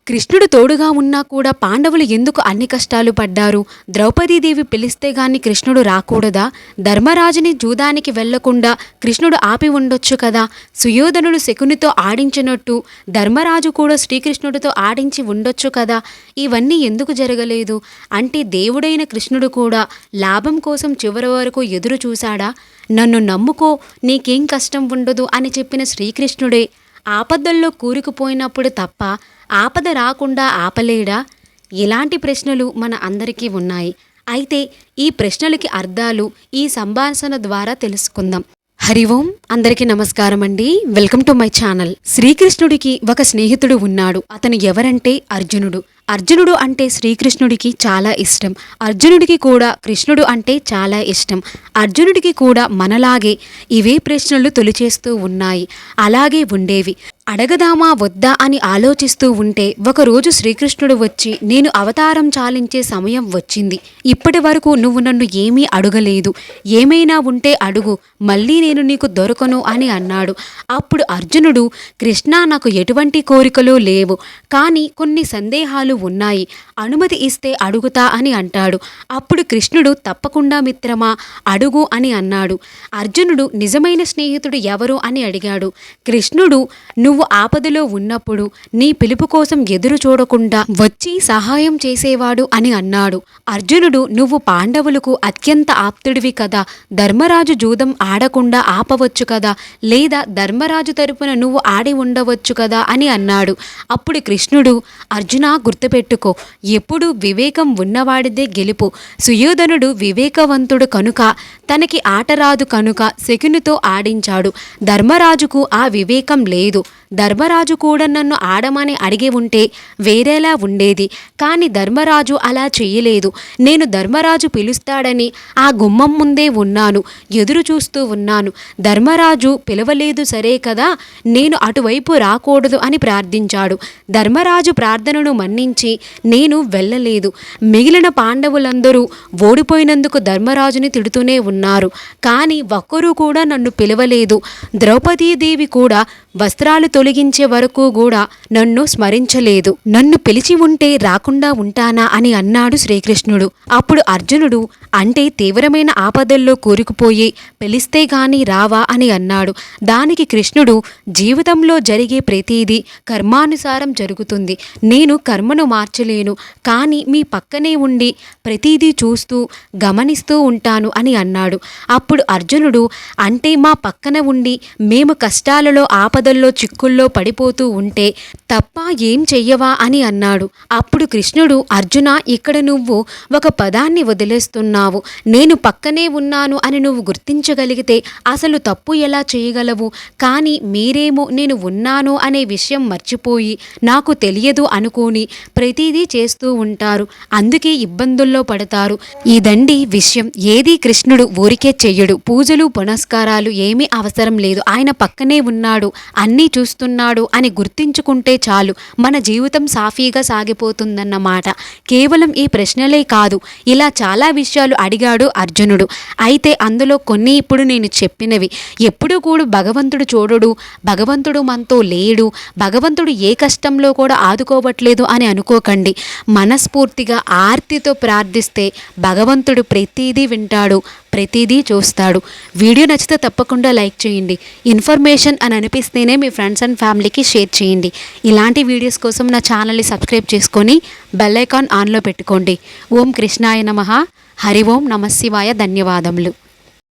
కృష్ణుడు తోడుగా ఉన్నా కూడా పాండవులు ఎందుకు అన్ని కష్టాలు పడ్డారు? ద్రౌపదీదేవి పిలిస్తే గాని కృష్ణుడు రాకూడదా? ధర్మరాజుని జూదానికి వెళ్లకుండా కృష్ణుడు ఆపి ఉండొచ్చు కదా? సుయోధనుడు శకునితో ఆడించినట్టు ధర్మరాజు కూడా శ్రీకృష్ణుడితో ఆడించి ఉండొచ్చు కదా? ఇవన్నీ ఎందుకు జరగలేదు? అంటే దేవుడైన కృష్ణుడు కూడా లాభం కోసం చివరి వరకు ఎదురు చూశాడా? నన్ను నమ్ముకో, నీకేం కష్టం ఉండదు అని చెప్పిన శ్రీకృష్ణుడే ఆపదల్లో కూరుకుపోయినప్పుడు తప్ప ఆపద రాకుండా ఆపలేడా? ఇలాంటి ప్రశ్నలు మన అందరికీ ఉన్నాయి. అయితే ఈ ప్రశ్నలకి అర్థాలు ఈ సంభాషణ ద్వారా తెలుసుకుందాం. హరి ఓం, అందరికీ నమస్కారం అండి. Welcome to my channel. శ్రీకృష్ణుడికి ఒక స్నేహితుడు ఉన్నాడు. అతను ఎవరంటే అర్జునుడు. అర్జునుడు అంటే శ్రీకృష్ణుడికి చాలా ఇష్టం. అర్జునుడికి కూడా కృష్ణుడు అంటే చాలా ఇష్టం. అర్జునుడికి కూడా మనలాగే ఇవే ప్రశ్నలు తొలిచేస్తూ ఉన్నాయి. అలాగే ఉండేవి. అడగదామా వద్దా అని ఆలోచిస్తూ ఉంటే ఒకరోజు శ్రీకృష్ణుడు వచ్చి, నేను అవతారం చాలించే సమయం వచ్చింది. ఇప్పటి వరకు నువ్వు నన్ను ఏమీ అడగలేదు. ఏమైనా ఉంటే అడుగు, మళ్ళీ నేను నీకు దొరకను అని అన్నాడు. అప్పుడు అర్జునుడు, కృష్ణ, నాకు ఎటువంటి కోరికలు లేవు, కానీ కొన్ని సందేహాలు ఉన్నాయి. అనుమతి ఇస్తే అడుగుతా అని అంటాడు. అప్పుడు కృష్ణుడు, తప్పకుండా మిత్రమా, అడుగు అని అన్నాడు. అర్జునుడు నిజమైన స్నేహితుడు ఎవరు అని అడిగాడు. కృష్ణుడు, నువ్వు ఆపదలో ఉన్నప్పుడు నీ పిలుపు కోసం ఎదురు చూడకుండా వచ్చి సహాయం చేసేవాడు అని అన్నాడు. అర్జునుడు, నువ్వు పాండవులకు అత్యంత ఆప్తుడివి కదా, ధర్మరాజు జూదం ఆడకుండా ఆపవచ్చు కదా, లేదా ధర్మరాజు తరపున నువ్వు ఆడి ఉండవచ్చు కదా అని అన్నాడు. అప్పుడు కృష్ణుడు, అర్జున, గుర్తుపెట్టుకో, ఎప్పుడు వివేకం ఉన్నవాడిదే గెలుపు. సుయోధనుడు వివేకవంతుడు కనుక తనకి ఆట రాదు కనుక శకునితో ఆడించాడు. ధర్మరాజుకు ఆ వివేకం లేదు. ధర్మరాజు కూడా నన్ను ఆడమని అడిగి ఉంటే వేరేలా ఉండేది. కానీ ధర్మరాజు అలా చెయ్యలేదు. నేను ధర్మరాజు పిలుస్తాడని ఆ గుమ్మం ముందే ఉన్నాను, ఎదురు చూస్తూ ఉన్నాను. ధర్మరాజు పిలవలేదు సరే కదా, నేను అటువైపు రాకూడదు అని ప్రార్థించాడు. ధర్మరాజు ప్రార్థనను మన్నించి నేను వెళ్ళలేదు. మిగిలిన పాండవులందరూ ఓడిపోయినందుకు ధర్మరాజుని తిడుతూనే ఉన్నారు. కానీ ఒక్కరూ కూడా నన్ను పిలవలేదు. ద్రౌపదీదేవి కూడా వస్త్రాలు తొలగించే వరకు కూడా నన్ను స్మరించలేదు. నన్ను పిలిచి ఉంటే రాకుండా ఉంటానా అని అన్నాడు శ్రీకృష్ణుడు. అప్పుడు అర్జునుడు, అంటే తీవ్రమైన ఆపదల్లో కూరుకుపోయి పిలిస్తే గాని రావా అని అన్నాడు. దానికి కృష్ణుడు, జీవితంలో జరిగే ప్రతిదీ కర్మానుసారం జరుగుతుంది. నేను కర్మను మార్చలేను, కానీ మీ పక్కనే ఉండి ప్రతిదీ చూస్తూ గమనిస్తూ ఉంటాను అని అన్నాడు. అప్పుడు అర్జునుడు, అంటే మా పక్కన ఉండి మేము కష్టాలలో ఆపదల్లో చిక్కుల్లో పడిపోతూ ఉంటే తప్ప ఏం చెయ్యవా అని అన్నాడు. అప్పుడు కృష్ణుడు, అర్జున, ఇక్కడ నువ్వు ఒక పదాన్ని వదిలేస్తున్నావు. నేను పక్కనే ఉన్నాను అని నువ్వు గుర్తించగలిగితే అసలు తప్పు ఎలా చేయగలవు? కానీ మీరేమో నేను ఉన్నాను అనే విషయం మర్చిపోయి నాకు తెలియదు అనుకోని ప్రతిదీ చేస్తూ ఉంటారు. అందుకే ఇబ్బందుల్లో పడతారు. ఇదండి విషయం. ఏది కృష్ణుడు ఊరికే చెయ్యడు. పూజలు పునస్కారాలు ఏమీ అవసరం లేదు. ఆయన పక్కనే ఉన్నాడు, అన్నీ చూస్తున్నాడు అని గుర్తించుకుంటే చాలు, మన జీవితం సాఫీగా సాగిపోతుందన్నమాట. కేవలం ఈ ప్రశ్నలే కాదు, ఇలా చాలా విషయాలు అడిగాడు అర్జునుడు. అయితే అందులో కొన్ని ఇప్పుడు నేను చెప్పినవి. ఎప్పుడూ కూడా భగవంతుడు చూడడు, భగవంతుడు మనతో లేడు, భగవంతుడు ఏ కష్టంలో కూడా ఆదుకోవట్లేదు అని అనుకోకండి. మనస్ఫూర్తిగా ఆర్తితో ప్రార్థిస్తే భగవంతుడు ప్రతిదీ వింటాడు, ప్రతిదీ చూస్తాడు. వీడియో నచ్చితే తప్పకుండా లైక్ చేయండి. ఇన్ఫర్మేషన్ అని అనిపిస్తేనే మీ ఫ్రెండ్స్ అండ్ ఫ్యామిలీకి షేర్ చేయండి. ఇలాంటి వీడియోస్ కోసం నా ఛానల్ని సబ్స్క్రైబ్ చేసుకొని బెల్ ఐకాన్ ఆన్లో పెట్టుకోండి. ఓం కృష్ణాయ నమః. హరి ఓం నమః శివాయ. ధన్యవాదములు.